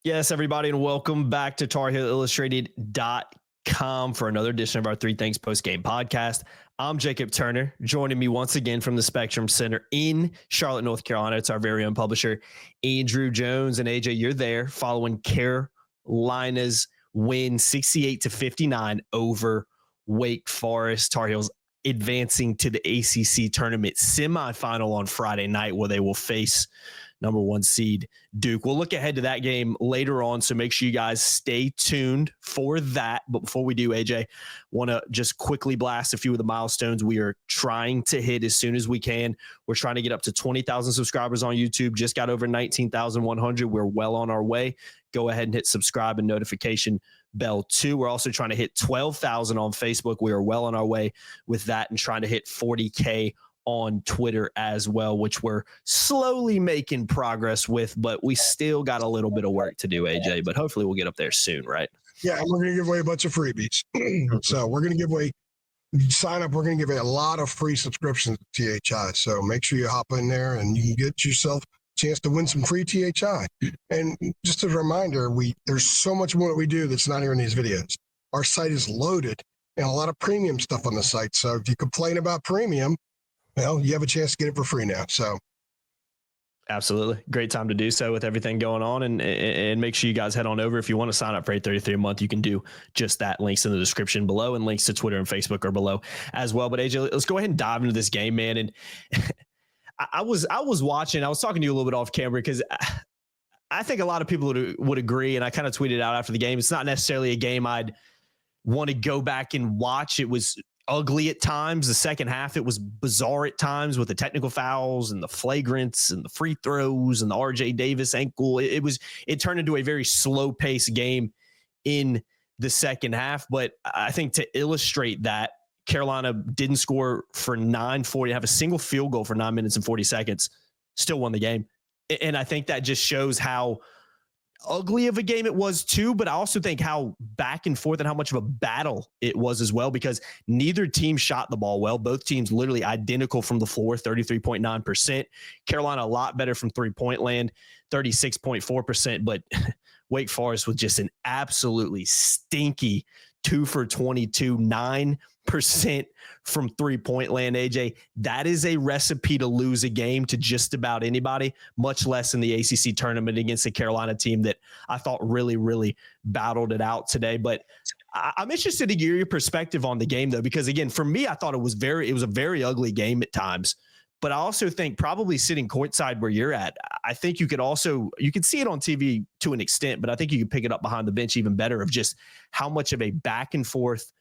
Yes, everybody, and welcome back to TarHeelIllustrated.com for another edition of our Three Things Post-Game podcast. I'm Jacob Turner. Joining me once again from the Spectrum Center in Charlotte, North Carolina, it's our very own publisher, Andrew Jones. And AJ, you're there following Carolina's win 68-59 over Wake Forest. Tar Heels advancing to the ACC tournament semifinal on Friday night, where they will face number one seed Duke. We'll look ahead to that game later on, so make sure you guys stay tuned for that. But before we do, AJ, want to just quickly blast a few of the milestones we are trying to hit as soon as we can. We're trying to get up to 20,000 subscribers on YouTube. Just got over 19,100. We're well on our way. Go ahead and hit subscribe and notification bell too. We're also trying to hit 12,000 on Facebook. We are well on our way with that, and trying to hit 40K on Twitter as well, which we're slowly making progress with, but we still got a little bit of work to do, AJ, but hopefully we'll get up there soon, right? Yeah, and we're going to give away a bunch of freebies. So we're going to give away, sign up, we're going to give away a lot of free subscriptions to THI. So make sure you hop in there and you can get yourself a chance to win some free THI. And just as a reminder, there's so much more that we do that's not here in these videos. Our site is loaded and a lot of premium stuff on the site. So if you complain about premium, well, you have a chance to get it for free now. So absolutely. Great time to do so with everything going on. And make sure you guys head on over. If you want to sign up for $8.33 a month, you can do just that. Links in the description below, and links to Twitter and Facebook are below as well. But AJ, let's go ahead and dive into this game, man. And I was watching, I was talking to you a little bit off camera, because I think a lot of people would agree. And I kind of tweeted out after the game, it's not necessarily a game I'd want to go back and watch. It was ugly at times. The second half, it was bizarre at times with the technical fouls and the flagrants and the free throws and the RJ Davis ankle. It turned into a very slow paced game in the second half. But I think to illustrate that, Carolina didn't score for 9:40, have a single field goal for 9 minutes and 40 seconds, still won the game. And I think that just shows how ugly of a game it was too, but I also think how back and forth and how much of a battle it was as well, because neither team shot the ball well. Both teams literally identical from the floor, 33.9%. Carolina a lot better from three-point land, 36.4%, but Wake Forest was just an absolutely stinky 2 for 22, 9% from three-point land, AJ. That is a recipe to lose a game to just about anybody, much less in the ACC tournament against a Carolina team that I thought really, really battled it out today. But I'm interested to hear your perspective on the game, though, because, again, for me, I thought it was a very ugly game at times. But I also think probably sitting courtside where you're at, I think you could see it on TV to an extent, but I think you could pick it up behind the bench even better, of just how much of a back and forth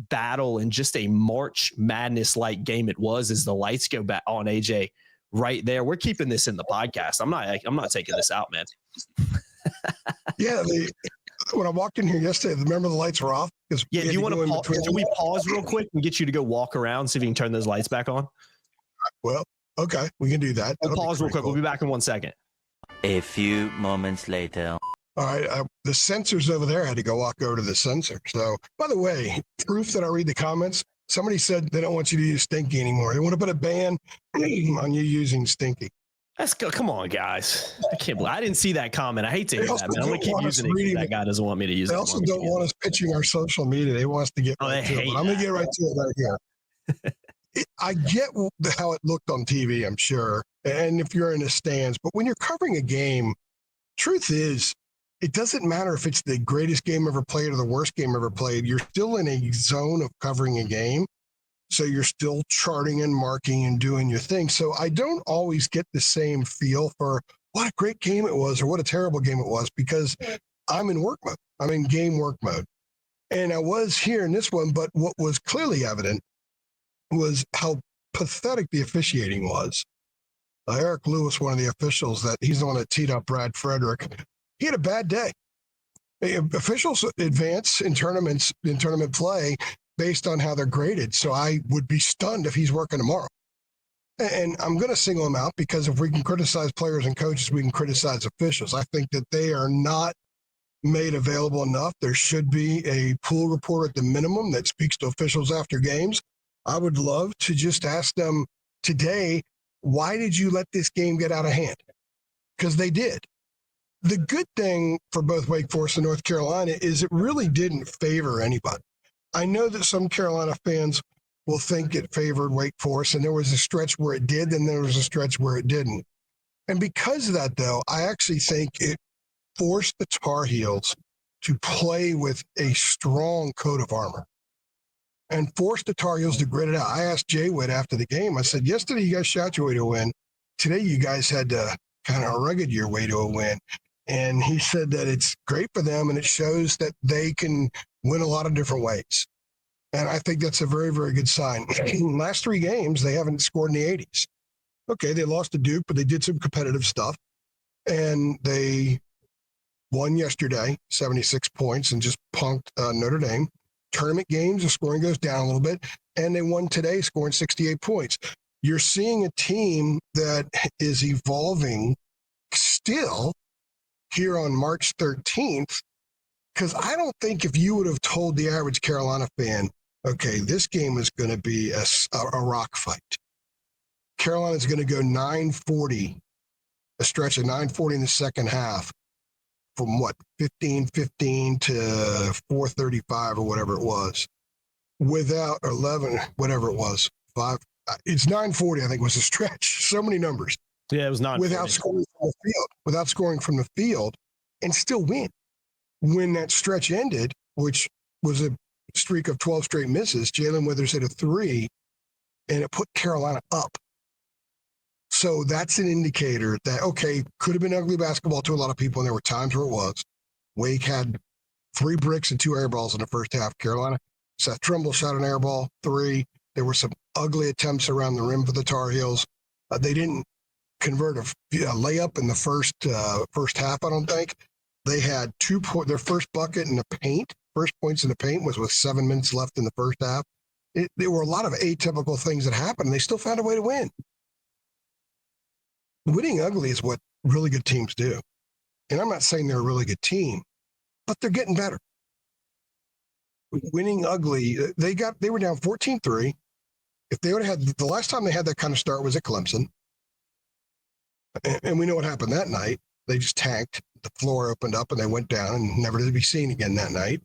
battle and just a March Madness like game it was as the lights go back on, AJ, right there. We're keeping this in the podcast. I'm not taking this out, man. yeah, when I walked in here yesterday, remember the lights were off? Yeah, do you want to can we pause real quick and get you to go walk around, see if you can turn those lights back on? Well, okay, we can do that. We'll pause real quick. Cool. We'll be back in 1 second. A few moments later. All right, the sensors over there, I had to go walk over to the sensor. So, by the way, proof that I read the comments, somebody said they don't want you to use Stinky anymore. They want to put a ban on you using Stinky. Come on, guys. I can't believe I didn't see that comment. I hate to hear that, man. I'm going to keep using it if that guy doesn't want me to use it. They also don't want us pitching our social media. They want us to get right to it. But I'm going to get right to it right here. I get how it looked on TV, I'm sure, and if you're in the stands. But when you're covering a game, truth is, it doesn't matter if it's the greatest game ever played or the worst game ever played. You're still in a zone of covering a game. So you're still charting and marking and doing your thing. So I don't always get the same feel for what a great game it was or what a terrible game it was, because I'm in work mode. I'm in game work mode. And I was here in this one, but what was clearly evident was how pathetic the officiating was. Eric Lewis, one of the officials, he's the one that teed up Brad Frederick. He had a bad day. Officials advance in tournament play based on how they're graded. So I would be stunned if he's working tomorrow. And I'm going to single him out, because if we can criticize players and coaches, we can criticize officials. I think that they are not made available enough. There should be a pool report at the minimum that speaks to officials after games. I would love to just ask them today, why did you let this game get out of hand? Because they did. the good thing for both Wake Forest and North Carolina is it really didn't favor anybody. I know that some Carolina fans will think it favored Wake Forest, and there was a stretch where it did, and there was a stretch where it didn't. And because of that, though, I actually think it forced the Tar Heels to play with a strong coat of armor and forced the Tar Heels to grit it out. I asked Jay Witt after the game, I said, yesterday you guys shot your way to a win. Today you guys had to kind of rugged your way to a win. And he said that it's great for them and it shows that they can win a lot of different ways. And I think that's a very, very good sign. Last 3 games, they haven't scored in the 80s. Okay, they lost to Duke, but they did some competitive stuff. And they won yesterday, 76 points, and just punked Notre Dame. Tournament games, the scoring goes down a little bit. And they won today, scoring 68 points. You're seeing a team that is evolving still here on March 13th, because I don't think if you would have told the average Carolina fan, okay, this game is going to be a rock fight. Carolina's going to go 940, a stretch of 940 in the second half from what, 15-15 to 435 or whatever it was, without 11, whatever it was, 5. It's 940, I think was a stretch. So many numbers. Yeah, it was not without scoring from the field, and still win. When that stretch ended, which was a streak of 12 straight misses, Jalen Withers hit a 3, and it put Carolina up. So that's an indicator that, okay, could have been ugly basketball to a lot of people, and there were times where it was. Wake had 3 bricks and 2 air balls in the first half. Carolina, Seth Trimble shot an air ball, 3. There were some ugly attempts around the rim for the Tar Heels. They didn't convert a layup in the first half, I don't think. They had their first bucket in the paint, first points in the paint was with 7 minutes left in the first half. There were a lot of atypical things that happened, and they still found a way to win. Winning ugly is what really good teams do. And I'm not saying they're a really good team, but they're getting better. Winning ugly, they were down 14-3. If they would have had, the last time they had that kind of start was at Clemson. And we know what happened that night. They just tanked. The floor opened up and they went down and never to be seen again that night.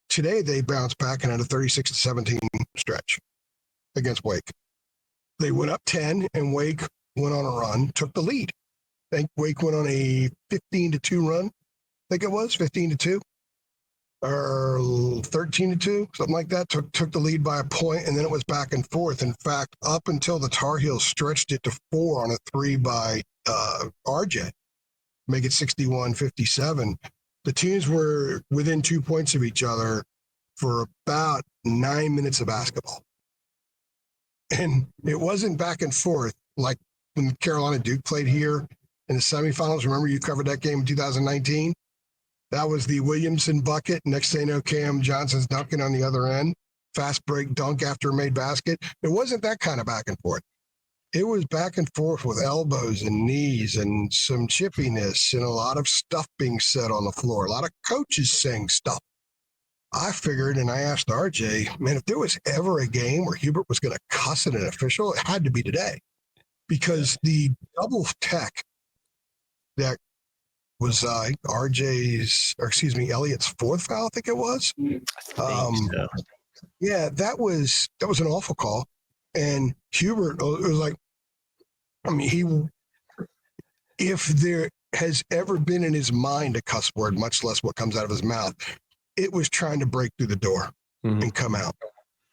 Today, they bounced back and had a 36-17 stretch against Wake. They went up 10 and Wake went on a run, took the lead. I think Wake went on a 15-2 run. I think it was 15-2 or 13-2, something like that. Took the lead by a point, and then it was back and forth. In fact, up until the Tar Heels stretched it to 4 on a 3 by RJ, make it 61-57. The teams were within 2 points of each other for about 9 minutes of basketball. And it wasn't back and forth like when Carolina Duke played here in the semifinals. Remember, you covered that game in 2019? That was the Williamson bucket. Next thing you know, Cam Johnson's dunking on the other end. Fast break dunk after a made basket. It wasn't that kind of back and forth. It was back and forth with elbows and knees and some chippiness and a lot of stuff being said on the floor. A lot of coaches saying stuff. I figured, and I asked RJ, man, if there was ever a game where Hubert was going to cuss at an official, it had to be today. Because the double tech that was Elliott's 4th foul, I think it was. So. Yeah, that was an awful call. And Hubert, it was like, I mean, if there has ever been in his mind a cuss word, much less what comes out of his mouth, it was trying to break through the door and come out.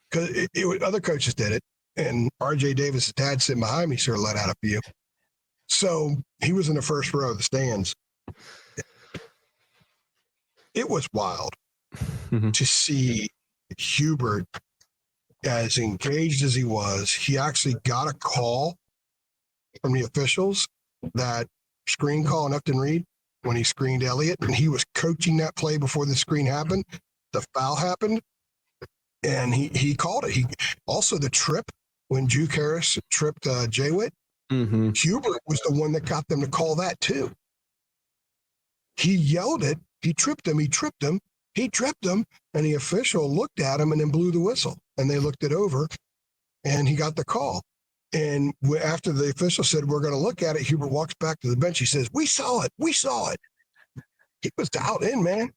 Because other coaches did it. And RJ Davis' dad sitting behind me sort of let out a few. So he was in the first row of the stands. It was wild to see Hubert, as engaged as he was. He actually got a call from the officials, that screen call on Upton Reed when he screened Elliott, and he was coaching that play before the screen happened. The foul happened, and he called it. He also, the trip when Juke Harris tripped Jay Witt, Hubert was the one that got them to call that too. He yelled it. He tripped him. And the official looked at him and then blew the whistle. And they looked it over, and he got the call. And after the official said, we're going to look at it, Hubert walks back to the bench. He says, we saw it. he was dialed in, man.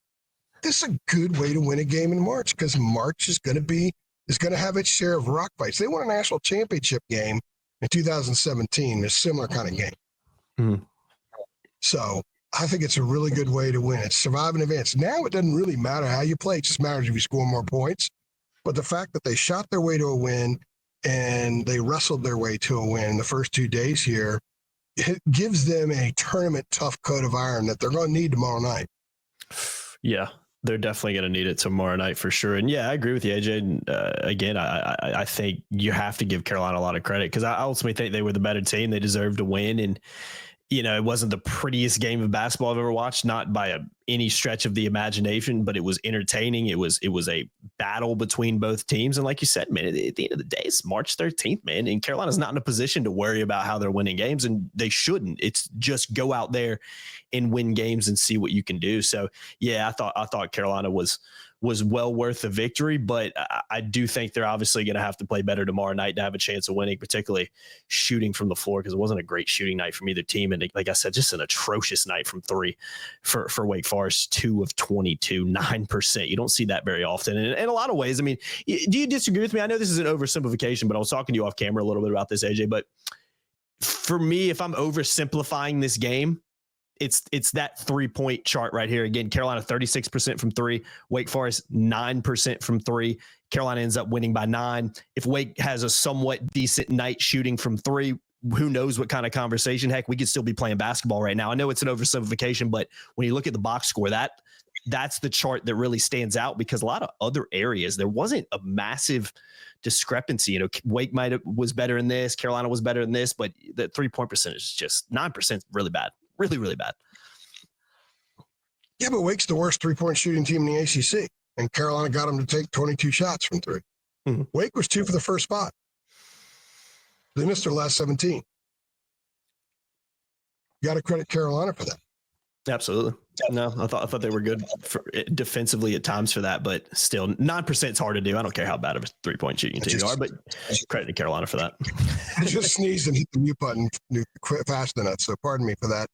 This is a good way to win a game in March because March is going to have its share of rock fights. They won a national championship game in 2017, a similar kind of game. Mm-hmm. So I think it's a really good way to win. It's survive and advance. Now it doesn't really matter how you play. It just matters if you score more points. But the fact that they shot their way to a win and they wrestled their way to a win the first 2 days here, it gives them a tournament tough coat of iron that they're going to need tomorrow night. Yeah, they're definitely going to need it tomorrow night for sure. And yeah, I agree with you, AJ. Again, I think you have to give Carolina a lot of credit because I ultimately think they were the better team. They deserved to win. And, you know, it wasn't the prettiest game of basketball I've ever watched, not by any stretch of the imagination, but it was entertaining. It was a battle between both teams. And like you said, man, at the end of the day, it's March 13th, man. And Carolina's not in a position to worry about how they're winning games, and they shouldn't. It's just go out there and win games and see what you can do. So, yeah, I thought Carolina was well worth the victory, but I do think they're obviously going to have to play better tomorrow night to have a chance of winning, particularly shooting from the floor, because it wasn't a great shooting night from either team. And like I said, just an atrocious night from three for Wake Forest, 2 of 22, 9%. You don't see that very often. And in a lot of ways, I mean, do you disagree with me? I know this is an oversimplification, but I was talking to you off camera a little bit about this, AJ, but for me, if I'm oversimplifying this game, it's that 3-point chart right here. Again, Carolina 36% from three, Wake Forest 9% from three. Carolina ends up winning by 9. If Wake has a somewhat decent night shooting from three, who knows what kind of conversation? Heck, we could still be playing basketball right now. I know it's an oversimplification, but when you look at the box score, that's the chart that really stands out, because a lot of other areas, there wasn't a massive discrepancy. You know, Wake was better in this, Carolina was better in this, but the 3-point percentage is just 9%, really bad. Really, really bad. Yeah, but Wake's the worst 3-point shooting team in the ACC, and Carolina got them to take 22 shots from three. Mm-hmm. Wake was 2 for the first spot. They missed their last 17. You got to credit Carolina for that. Absolutely. No, I thought they were good defensively at times for that, but still 9% is hard to do. I don't care how bad of a 3-point shooting team you are, but credit to Carolina for that. I just sneezed and hit the mute button fast enough, so pardon me for that.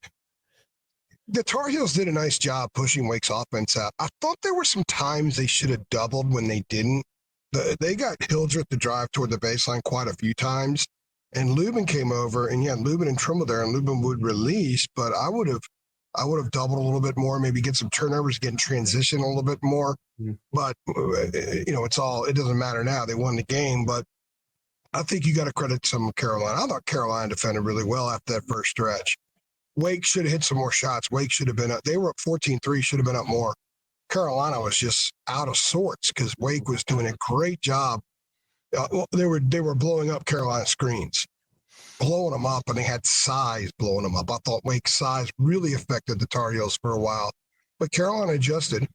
The Tar Heels did a nice job pushing Wake's offense out. I thought there were some times they should have doubled when they didn't. They got Hildreth to drive toward the baseline quite a few times, and Lubin came over, and Lubin and Trimble there, and Lubin would release, but I would have doubled a little bit more, maybe get some turnovers, get in transition a little bit more. But, it doesn't matter now. They won the game, but I think you got to credit some of Carolina. I thought Carolina defended really well after that first stretch. Wake should have hit some more shots. Wake should have been up. They were up 14-3, should have been up more. Carolina was just out of sorts because Wake was doing a great job. They were blowing up Carolina screens. Blowing them up, and they had size blowing them up. I thought Wake's size really affected the Tar Heels for a while, but Carolina adjusted.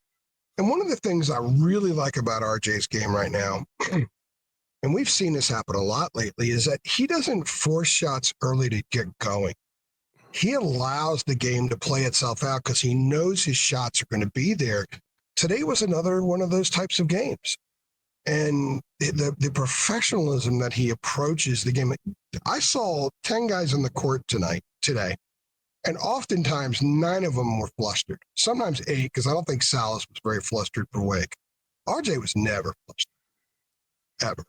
And one of the things I really like about RJ's game right now, and we've seen this happen a lot lately, is that he doesn't force shots early to get going. He allows the game to play itself out because he knows his shots are going to be there. Today was another one of those types of games. And the professionalism that he approaches the game. I saw 10 guys on the court today, and oftentimes 9 of them were flustered. Sometimes 8, because I don't think Salas was very flustered for Wake. RJ was never flustered, ever.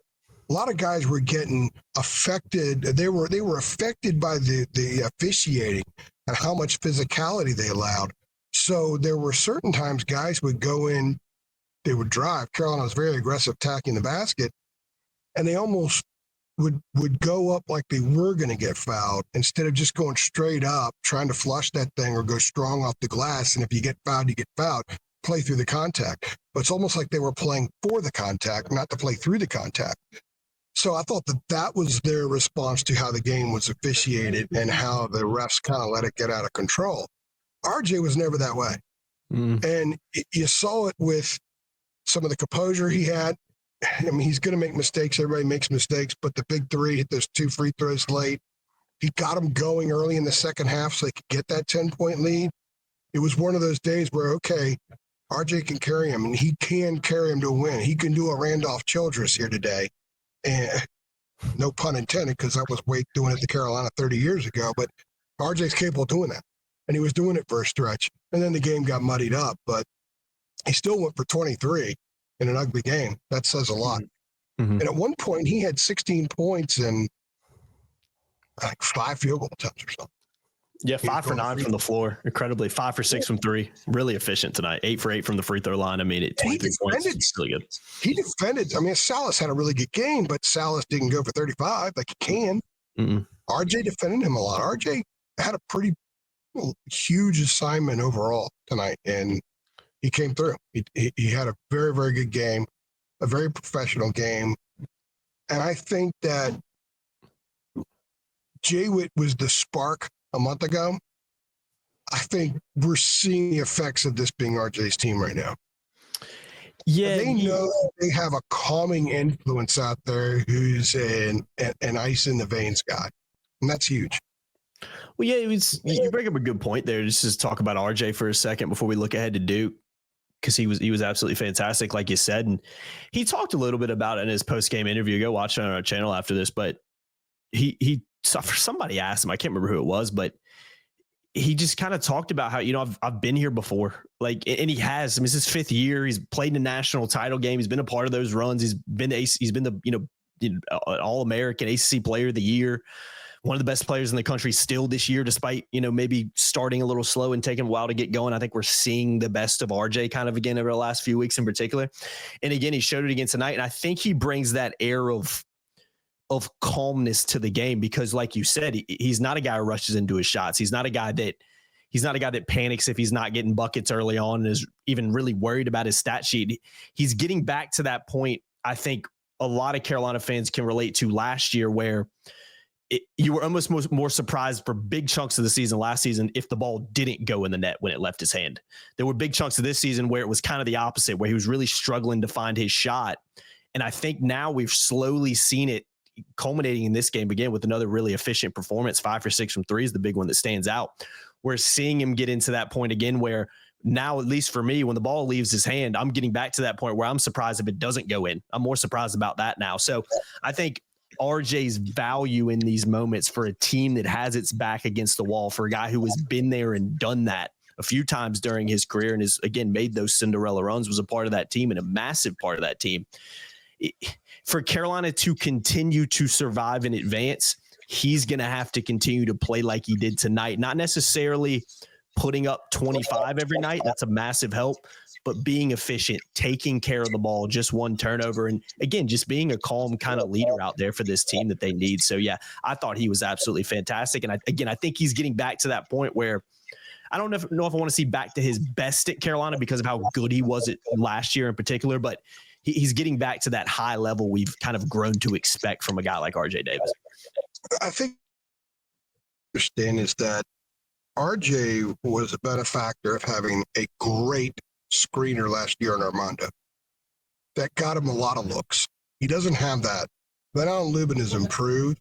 A lot of guys were getting affected. They were affected by the officiating and how much physicality they allowed. So there were certain times guys would go in, they would drive. Carolina was very aggressive attacking the basket, and they almost would go up like they were going to get fouled instead of just going straight up, trying to flush that thing or go strong off the glass. And if you get fouled, you get fouled. Play through the contact. But it's almost like they were playing for the contact, not to play through the contact. So I thought that was their response to how the game was officiated and how the refs kind of let it get out of control. RJ was never that way. And you saw it with some of the composure he had. I mean, he's going to make mistakes. Everybody makes mistakes, but the big 3, hit those 2 free throws late. He got them going early in the second half so they could get that 10-point lead. It was one of those days where, okay, RJ can carry him, and he can carry him to a win. He can do a Randolph Childress here today. And no pun intended, because that was Wake doing it to Carolina 30 years ago, but RJ's capable of doing that. and he was doing it for a stretch. And then the game got muddied up, but he still went for 23 in an ugly game. That says a lot. Mm-hmm. And at one point, he had 16 points and like 5 field goal attempts or something. Yeah, 5 for 9 from the floor. Incredibly. 5 for 6 from 3. Really efficient tonight. 8 for 8 from the free throw line. I mean, 23 points. Really good. He defended. I mean, Salas had a really good game, but Salas didn't go for 35 like he can. Mm-mm. RJ defended him a lot. RJ had a pretty huge assignment overall tonight, and he came through. He had a very, very good game, a very professional game. And I think that Jay Witt was the spark a month ago. I think we're seeing the effects of this being RJ's team right now. Yeah, they know they have a calming influence out there who's an ice in the veins guy, and that's huge. Well, yeah, you bring up a good point there. Just to talk about RJ for a second before we look ahead to Duke, because he was absolutely fantastic, like you said, and he talked a little bit about it in his post game interview. Go watch it on our channel after this, but somebody asked him, I can't remember who it was, but he just kind of talked about how, I've been here before, like, and he has. I mean, it's his 5th year. He's played in a national title game. He's been a part of those runs. He's been the All-American ACC Player of the Year, one of the best players in the country still this year, despite maybe starting a little slow and taking a while to get going. I think we're seeing the best of RJ kind of again over the last few weeks in particular. And again, he showed it again tonight, and I think he brings that air of calmness to the game because, like you said, he's not a guy who rushes into his shots. He's not a guy that panics if he's not getting buckets early on and is even really worried about his stat sheet. He's getting back to that point I think a lot of Carolina fans can relate to last year, where you were almost more surprised for big chunks of the season last season if the ball didn't go in the net when it left his hand. There were big chunks of this season where it was kind of the opposite, where he was really struggling to find his shot. And I think now we've slowly seen it culminating in this game again with another really efficient performance. 5 for 6 from 3 is the big one that stands out. We're seeing him get into that point again where now, at least for me, when the ball leaves his hand, I'm getting back to that point where I'm surprised if it doesn't go in. I'm more surprised about that now. So I think RJ's value in these moments for a team that has its back against the wall, for a guy who has been there and done that a few times during his career and has, again, made those Cinderella runs, was a part of that team and a massive part of that team. For Carolina to continue to survive and advance, he's going to have to continue to play like he did tonight. Not necessarily putting up 25 every night. That's a massive help. But being efficient, taking care of the ball, just one turnover. And again, just being a calm kind of leader out there for this team that they need. So yeah, I thought he was absolutely fantastic. And I think he's getting back to that point where I don't know if I want to see back to his best at Carolina because of how good he was at last year in particular, but he's getting back to that high level we've kind of grown to expect from a guy like RJ Davis. I think understand is that RJ was a benefactor of having a great screener last year in Armando. That got him a lot of looks. He doesn't have that. Van Allen Lubin has improved.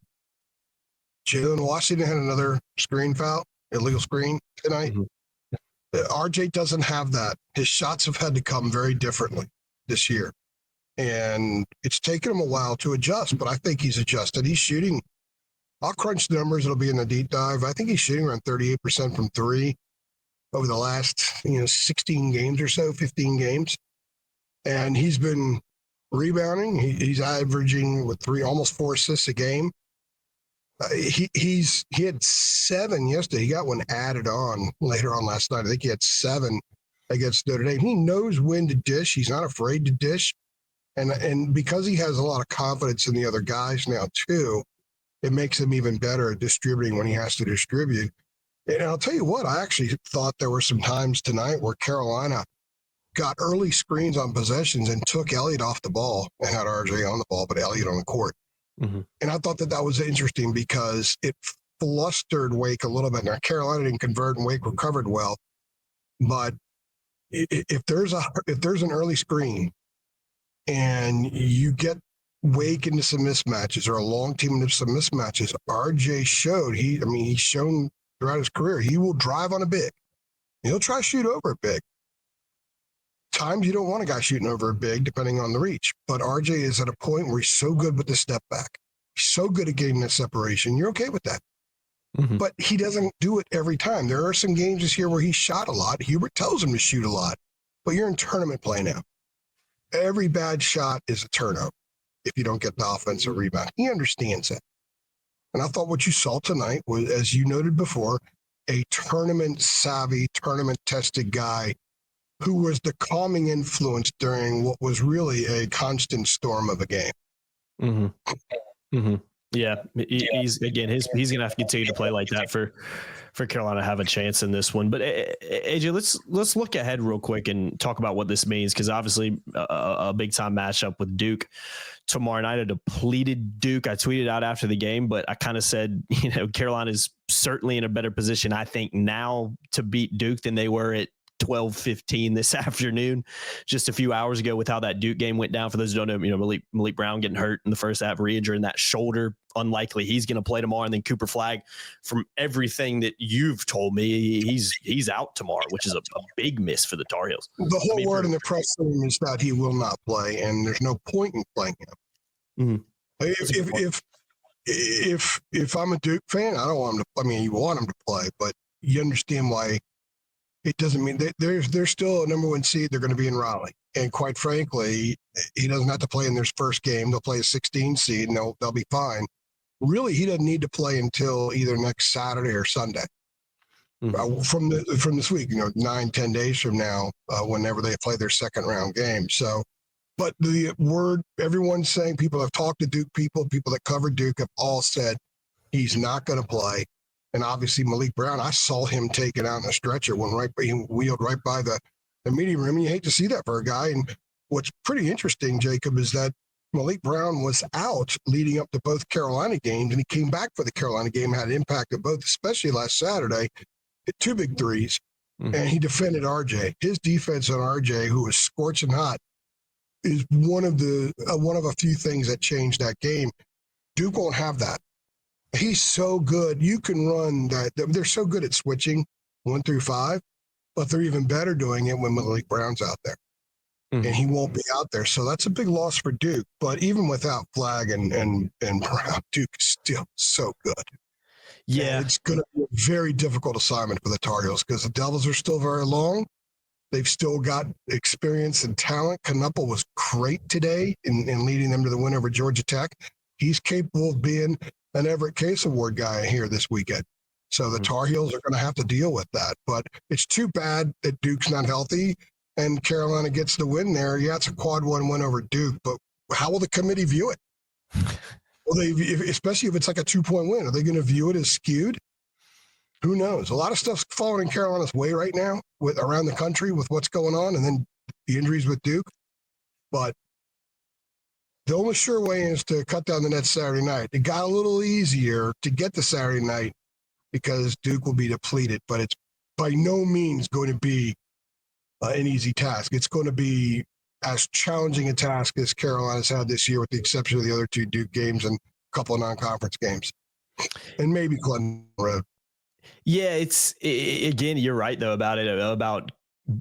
Jalen Washington had another screen foul, illegal screen tonight. Mm-hmm. RJ doesn't have that. His shots have had to come very differently this year. And it's taken him a while to adjust, but I think he's adjusted. He's shooting. I'll crunch the numbers. It'll be in the deep dive. I think he's shooting around 38% from three over the last 16 games or so, 15 games. And he's been rebounding. He's averaging with almost 4 assists a game. He had 7 yesterday. He got one added on later on last night. I think he had 7 against Notre Dame. He knows when to dish. He's not afraid to dish. And because he has a lot of confidence in the other guys now too, it makes him even better at distributing when he has to distribute. And I'll tell you what, I actually thought there were some times tonight where Carolina got early screens on possessions and took Elliott off the ball and had RJ on the ball, but Elliott on the court. Mm-hmm. And I thought that was interesting because it flustered Wake a little bit. Now, Carolina didn't convert and Wake recovered well. But if there's an early screen and you get Wake into some mismatches or a long team into some mismatches, RJ showed, he's shown throughout his career, he will drive on a big. He'll try to shoot over a big. Times you don't want a guy shooting over a big, depending on the reach. But RJ is at a point where he's so good with the step back. He's so good at getting the separation. You're okay with that. but he doesn't do it every time. There are some games this year where he shot a lot. Hubert tells him to shoot a lot, but you're in tournament play now. Every bad shot is a turnover if you don't get the offensive rebound. He understands that. And I thought what you saw tonight was, as you noted before, a tournament-savvy, tournament-tested guy who was the calming influence during what was really a constant storm of a game. Yeah, he's going to have to continue to play like that for Carolina to have a chance in this one. But AJ, let's look ahead real quick and talk about what this means, because obviously a big time matchup with Duke tomorrow night, a depleted Duke. I tweeted out after the game, but I kind of said, Carolina is certainly in a better position, I think, now to beat Duke than they were at 12:15 this afternoon, just a few hours ago, with how that Duke game went down. For those who don't know, Malik Brown getting hurt in the first half, re-injuring that shoulder. Unlikely he's going to play tomorrow. And then Cooper Flagg, from everything that you've told me, he's out tomorrow, which is a big miss for the Tar Heels. The whole word in the press room is that he will not play, and there's no point in playing him. If I'm a Duke fan, I don't want him to. I mean, you want him to play, but you understand why. It doesn't mean they're still a number one seed. They're going to be in Raleigh. And quite frankly, he doesn't have to play in their first game. They'll play a 16 seed and they'll be fine. Really, he doesn't need to play until either next Saturday or Sunday. From this week, 9-10 days from now, whenever they play their second round game. So, but the word everyone's saying, people have talked to Duke people that cover Duke have all said he's not going to play. And obviously Malik Brown, I saw him taken out in a stretcher, he wheeled right by the media room. And you hate to see that for a guy. And what's pretty interesting, Jacob, is that Malik Brown was out leading up to both Carolina games, and he came back for the Carolina game, had an impact at both, especially last Saturday, hit 2 big threes, and he defended RJ. His defense on RJ, who was scorching hot, is one of a few things that changed that game. Duke won't have that. He's so good. You can run that. They're so good at switching 1 through 5, but they're even better doing it when Malik Brown's out there. And he won't be out there. So that's a big loss for Duke. But even without Flagg and Brown, Duke is still so good. Yeah. And it's going to be a very difficult assignment for the Tar Heels because the Devils are still very long. They've still got experience and talent. Knuppel was great today in leading them to the win over Georgia Tech. He's capable of being an Everett Case Award guy here this weekend. So the Tar Heels are going to have to deal with that. But it's too bad that Duke's not healthy and Carolina gets the win there. Yeah, it's a quad 1 win over Duke, but how will the committee view it? Well, especially if it's like a 2-point win, are they going to view it as skewed? Who knows? A lot of stuff's falling in Carolina's way right now around the country with what's going on, and then the injuries with Duke. But the only sure way is to cut down the net Saturday night. It got a little easier to get to Saturday night because Duke will be depleted, but it's by no means going to be an easy task. It's going to be as challenging a task as Carolina's had this year, with the exception of the other 2 Duke games and a couple of non-conference games, and maybe Clinton Road. Yeah, again, you're right though about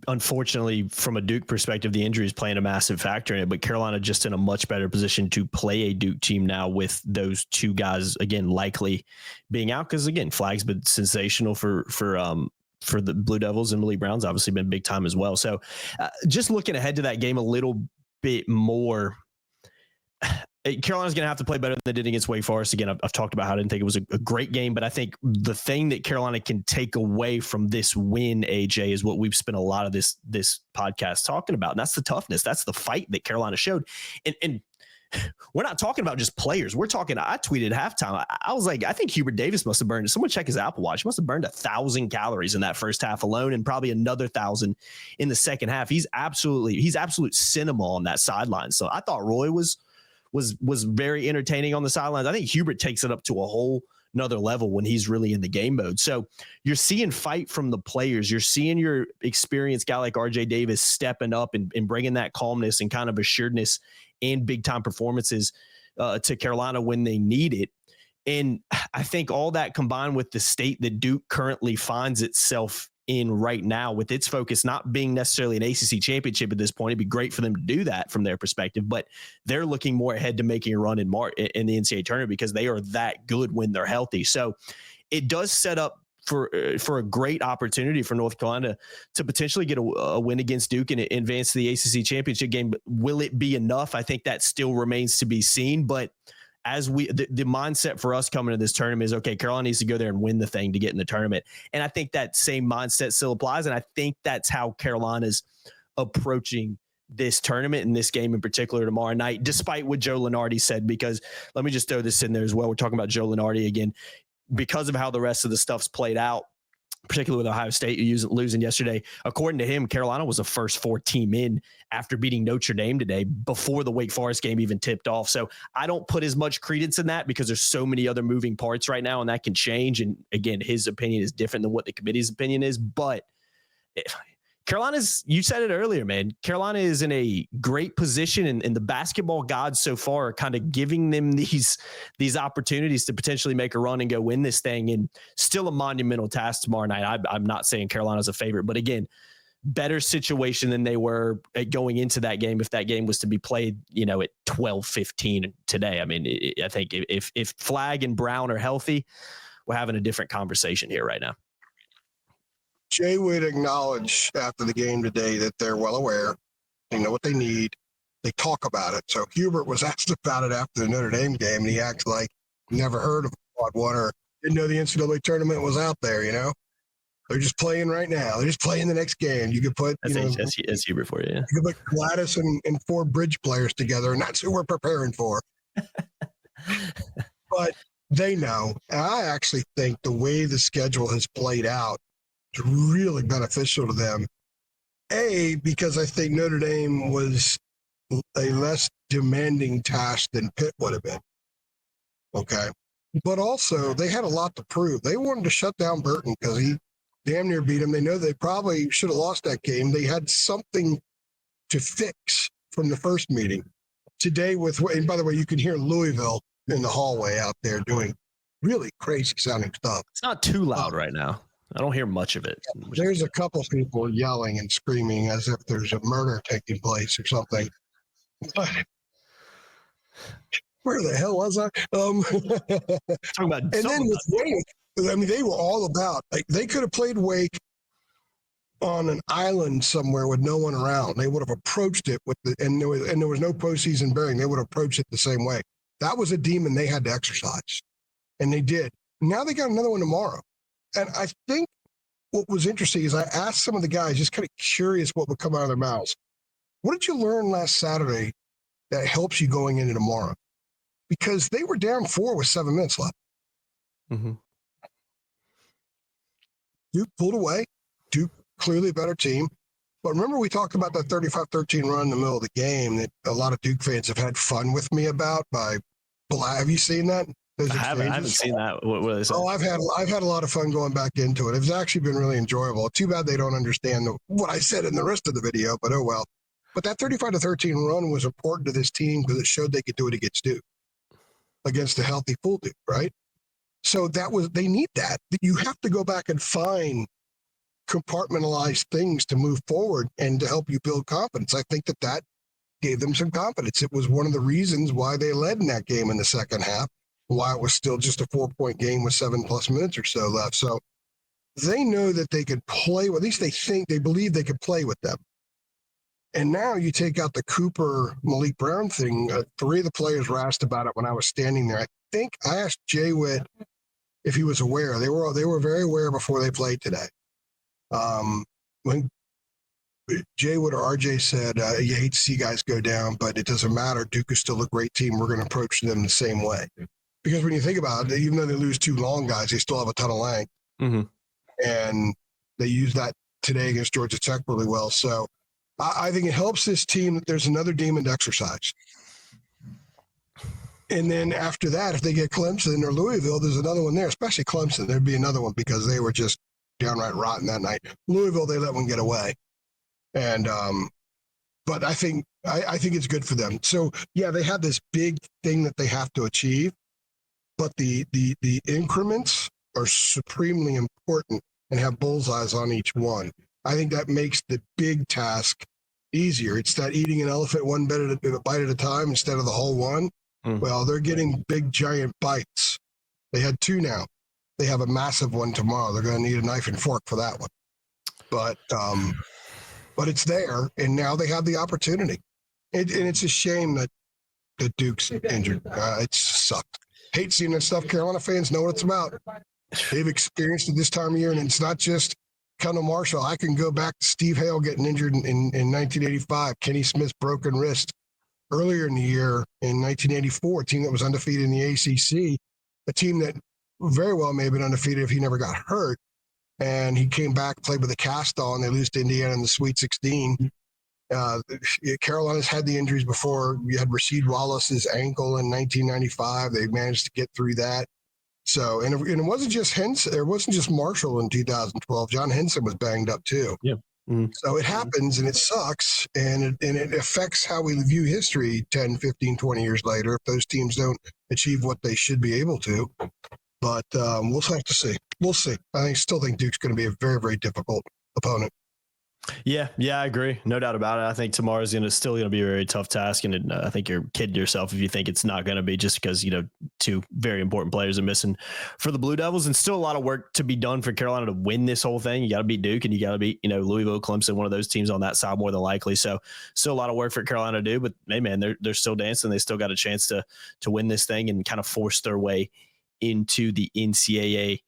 unfortunately, from a Duke perspective, the injury is playing a massive factor in it, but Carolina just in a much better position to play a Duke team now with those 2 guys, again, likely being out. Cause again, Flagg's been sensational for the Blue Devils, and Malik Brown's obviously been big time as well. So just looking ahead to that game a little bit more, Carolina's going to have to play better than they did against Wake Forest. Again, I've talked about how I didn't think it was a great game, but I think the thing that Carolina can take away from this win, AJ, is what we've spent a lot of this podcast talking about. And that's the toughness. That's the fight that Carolina showed. And we're not talking about just players. We're talking, I tweeted at halftime. I was like, I think Hubert Davis must have burned, someone check his Apple Watch, must have burned 1,000 calories in that first half alone, and probably another 1,000 in the second half. He's absolute cinema on that sideline. So I thought Roy was very entertaining on the sidelines. I think Hubert takes it up to a whole another level when he's really in the game mode. So you're seeing fight from the players. You're seeing your experienced guy like RJ Davis stepping up and bringing that calmness and kind of assuredness and big time performances to Carolina when they need it. And I think all that combined with the state that Duke currently finds itself in right now, with its focus not being necessarily an ACC championship at this point, it'd be great for them to do that from their perspective, but they're looking more ahead to making a run in the NCAA tournament because they are that good when they're healthy. So it does set up for a great opportunity for North Carolina to potentially get a win against Duke and advance to the ACC championship game. But will it be enough? I think that still remains to be seen. But as the mindset for us coming to this tournament is, okay, Carolina needs to go there and win the thing to get in the tournament. And I think that same mindset still applies. And I think that's how Carolina's approaching this tournament and this game in particular tomorrow night, despite what Joe Lunardi said, because let me just throw this in there as well. We're talking about Joe Lunardi again. Because of how the rest of the stuff's played out, particularly with Ohio State losing yesterday, according to him, Carolina was the first 4 team in after beating Notre Dame today before the Wake Forest game even tipped off. So I don't put as much credence in that because there's so many other moving parts right now, and that can change. And again, his opinion is different than what the committee's opinion is. But Carolina's, you said it earlier, man. Carolina is in a great position, and the basketball gods so far are kind of giving them these opportunities to potentially make a run and go win this thing. And still a monumental task tomorrow night. I'm not saying Carolina's a favorite, but again, better situation than they were going into that game if that game was to be played, at 12:15 today. I mean, I think if Flagg and Brown are healthy, we're having a different conversation here right now. Jay would acknowledge after the game today that they're well aware. They know what they need. They talk about it. So Hubert was asked about it after the Notre Dame game, and he acts like he never heard of Quad One or didn't know the NCAA tournament was out there. They're just playing right now. They're just playing the next game. You could put that's Hubert for you. Yeah. You could put Gladys and 4 bridge players together, and that's who we're preparing for. But they know. And I actually think the way the schedule has played out is really beneficial to them. A, because I think Notre Dame was a less demanding task than Pitt would have been. Okay. But also, they had a lot to prove. They wanted to shut down Burton because he damn near beat him. They know they probably should have lost that game. They had something to fix from the first meeting. Today and by the way, you can hear Louisville in the hallway out there doing really crazy sounding stuff. It's not too loud right now. I don't hear much of it. There's a couple people yelling and screaming as if there's a murder taking place or something. But where the hell was I? Talking about and then with Wake, they were all about, they could have played Wake on an island somewhere with no one around. They would have approached it and there was no postseason bearing. They would have approached it the same way. That was a demon they had to exercise, and they did. Now they got another one tomorrow. And I think what was interesting is I asked some of the guys, just kind of curious what would come out of their mouths. What did you learn last Saturday that helps you going into tomorrow? Because they were down 4 with 7 minutes left. Mm-hmm. Duke pulled away. Duke, clearly a better team. But remember we talked about that 35-13 run in the middle of the game that a lot of Duke fans have had fun with me about. Have you seen that? I haven't seen that. What are they saying? Oh, I've had a lot of fun going back into it. It's actually been really enjoyable. Too bad they don't understand what I said in the rest of the video, but oh well. But that 35-13 run was important to this team because it showed they could do it against Duke, against a healthy full Duke, right? So they need that. You have to go back and find compartmentalized things to move forward and to help you build confidence. I think that gave them some confidence. It was one of the reasons why they led in that game in the second half, why it was still just a 4-point game with 7+ minutes or so left. So they know that they could play, or at least they believe they could play with them. And now you take out the Cooper, Malik Brown thing. 3 of the players were asked about it when I was standing there. I think I asked Jay Witt if he was aware. They were very aware before they played today. When Jay Witt or RJ said, you hate to see guys go down, but it doesn't matter. Duke is still a great team. We're going to approach them the same way. Because when you think about it, even though they lose 2 long guys, they still have a ton of length. Mm-hmm. And they use that today against Georgia Tech really well. So I think it helps this team that there's another demon to exercise. And then after that, if they get Clemson or Louisville, there's another one there, especially Clemson. There'd be another one because they were just downright rotten that night. Louisville, they let one get away. And but I think it's good for them. So, yeah, they have this big thing that they have to achieve. But the increments are supremely important and have bullseyes on each one. I think that makes the big task easier. It's that eating an elephant one bite at a time instead of the whole one. Well, they're getting big, giant bites. They had 2 now. they have a massive one tomorrow. They're going to need a knife and fork for that one. But it's there, and now they have the opportunity. And it's a shame that Duke's injured. It sucked. Hate seeing that stuff. Carolina fans know what it's about. They've experienced it this time of year, and it's not just Kendall Marshall. I can go back to Steve Hale getting injured in 1985, Kenny Smith's broken wrist. Earlier in the year, in 1984, a team that was undefeated in the ACC, a team that very well may have been undefeated if he never got hurt. And he came back, played with a cast on. They lose to Indiana in the Sweet 16. Carolina's had the injuries before. You had Rasheed Wallace's ankle in 1995. They managed to get through that. So, and it wasn't just Henson. It wasn't just Marshall in 2012. John Henson was banged up too. Yeah. Mm-hmm. So it happens, and it sucks, and it affects how we view history 10, 15, 20 years later if those teams don't achieve what they should be able to. But we'll have to see. We'll see. I still think Duke's going to be a very, very difficult opponent. Yeah, I agree. No doubt about it. I think tomorrow's still going to be a very tough task, and I think you're kidding yourself if you think it's not going to be, just because two very important players are missing for the Blue Devils, and still a lot of work to be done for Carolina to win this whole thing. You got to beat Duke, and you got to beat Louisville, Clemson, one of those teams on that side more than likely. So still a lot of work for Carolina to do, but hey man, they're still dancing. They still got a chance to win this thing and kind of force their way into the NCAA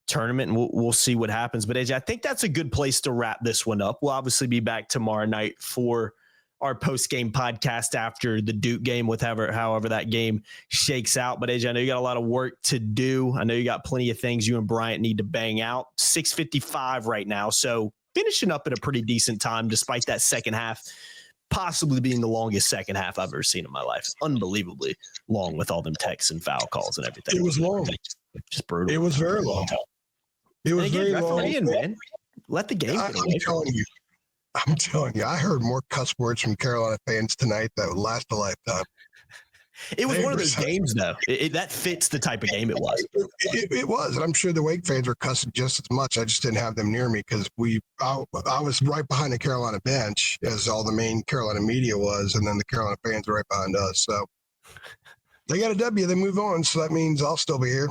tournament, and we'll see what happens. But AJ, I think that's a good place to wrap this one up. We'll obviously be back tomorrow night for our post-game podcast after the Duke game, with however that game shakes out. But AJ, I know you got a lot of work to do. I know you got plenty of things you and Bryant need to bang out. 6:55 right now, so finishing up at a pretty decent time, despite that second half possibly being the longest second half I've ever seen in my life. Unbelievably long, with all them texts and foul calls and everything. It was long. Just brutal. It was very long. It was very long. Man. Let the game get away from you. I'm telling you, I heard more cuss words from Carolina fans tonight that would last a lifetime. It was one of those games, though. That fits the type of game it was. It was, and I'm sure the Wake fans were cussing just as much. I just didn't have them near me because I was right behind the Carolina bench, as all the main Carolina media was, and then the Carolina fans were right behind us. So they got a W. They move on, so that means I'll still be here.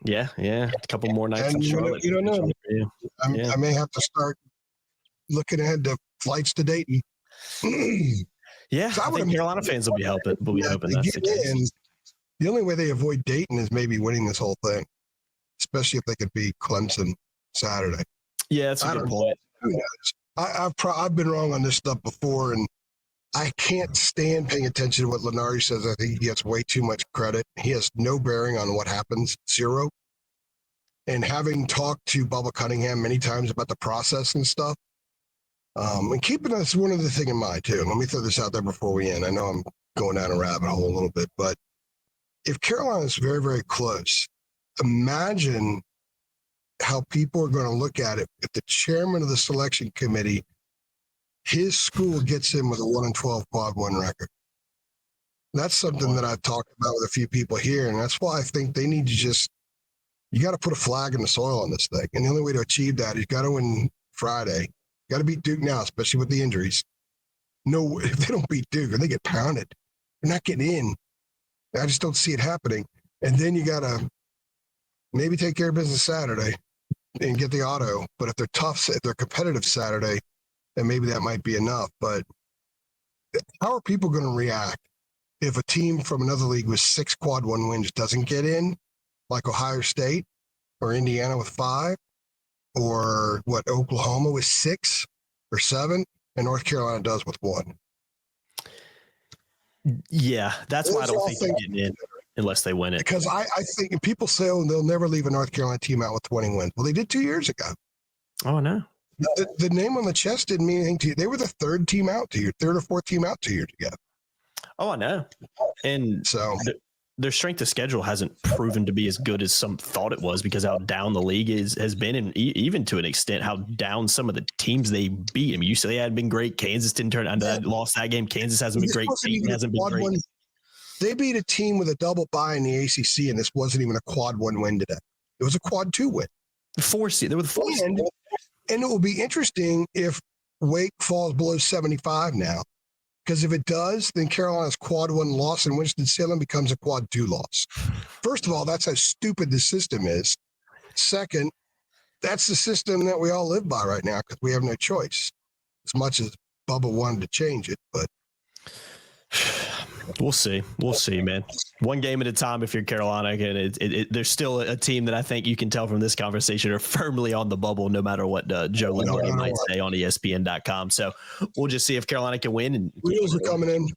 Yeah. A couple more nights in Charlotte. You don't know. I may have to start looking ahead to flights to Dayton. Yeah, I think Carolina fans will be hoping. That's the case. The only way they avoid Dayton is maybe winning this whole thing, especially if they could beat Clemson Saturday. Yeah, that's a good point. Who knows? I've been wrong on this stuff before, and I can't stand paying attention to what Lenardi says. I think he gets way too much credit. He has no bearing on what happens, zero. And having talked to Bubba Cunningham many times about the process and stuff, and keeping us one other thing in mind, too. Let me throw this out there before we end. I know I'm going down a rabbit hole a little bit, but if Carolina is very, very close, imagine how people are going to look at it if the chairman of the selection committee, his school gets in with a 1-12 quad one record. That's something that I've talked about with a few people here, and that's why I think they need to you got to put a flag in the soil on this thing. And the only way to achieve that is you got to win Friday. Got to beat Duke now, especially with the injuries. No, if they don't beat Duke and they get pounded, they're not getting in. I just don't see it happening. And then you got to maybe take care of business Saturday and get the auto. But if they're tough, if they're competitive Saturday, then maybe that might be enough. But how are people going to react if a team from another league with 6 quad one wins doesn't get in, like Ohio State or Indiana with 5? Or what Oklahoma with 6 or 7, and North Carolina does with 1. Yeah, that's why I don't think they're getting in unless they win it. Because I think people say, they'll never leave a North Carolina team out with 20 wins. Well, they did 2 years ago. Oh, no. The name on the chest didn't mean anything to you. They were the third or fourth team out 2 years ago. Oh, I know. And so their strength of schedule hasn't proven to be as good as some thought it was, because how down the league has been, and even to an extent how down some of the teams they beat. I mean, UCLA had been great. Kansas didn't turn out. Lost that game. Kansas hasn't been great. Dayton hasn't been great. They beat a team with a double bye in the ACC, and this wasn't even a quad 1 win today. It was a quad 2 win. They were the 4 seed. And it will be interesting if Wake falls below 75 now. Because if it does, then Carolina's quad 1 loss in Winston-Salem becomes a quad 2 loss. First of all, that's how stupid the system is. Second, that's the system that we all live by right now because we have no choice. As much as Bubba wanted to change it, but we'll see, man. One game at a time. If you're Carolina, again, there's still a team that I think you can tell from this conversation are firmly on the bubble, no matter what Joe Lombardi might say on ESPN.com. So we'll just see if Carolina can win. And wheels are coming in.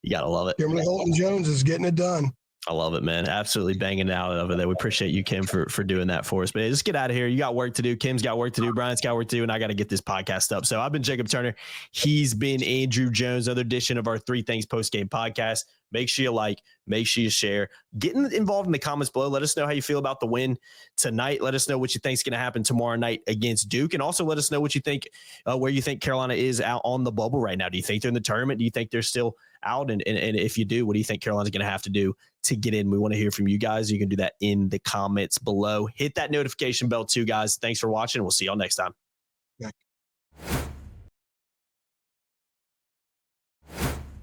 You gotta love it. Kimberly Holton Jones is getting it done. I love it, man. Absolutely banging it out over there. We appreciate you, Kim, for doing that for us. But just get out of here. You got work to do. Kim's got work to do. Brian's got work to do. And I got to get this podcast up. So I've been Jacob Turner. He's been Andrew Jones, another edition of our Three Things Postgame podcast. Make sure you like, make sure you share. Get involved in the comments below. Let us know how you feel about the win tonight. Let us know what you think is going to happen tomorrow night against Duke. And also let us know what you think, where you think Carolina is out on the bubble right now. Do you think they're in the tournament? Do you think they're still out? And if you do, what do you think Carolina's going to have to do to get in? We want to hear from you guys. You can do that in the comments below. Hit that notification bell too, guys. Thanks for watching. We'll see y'all next time.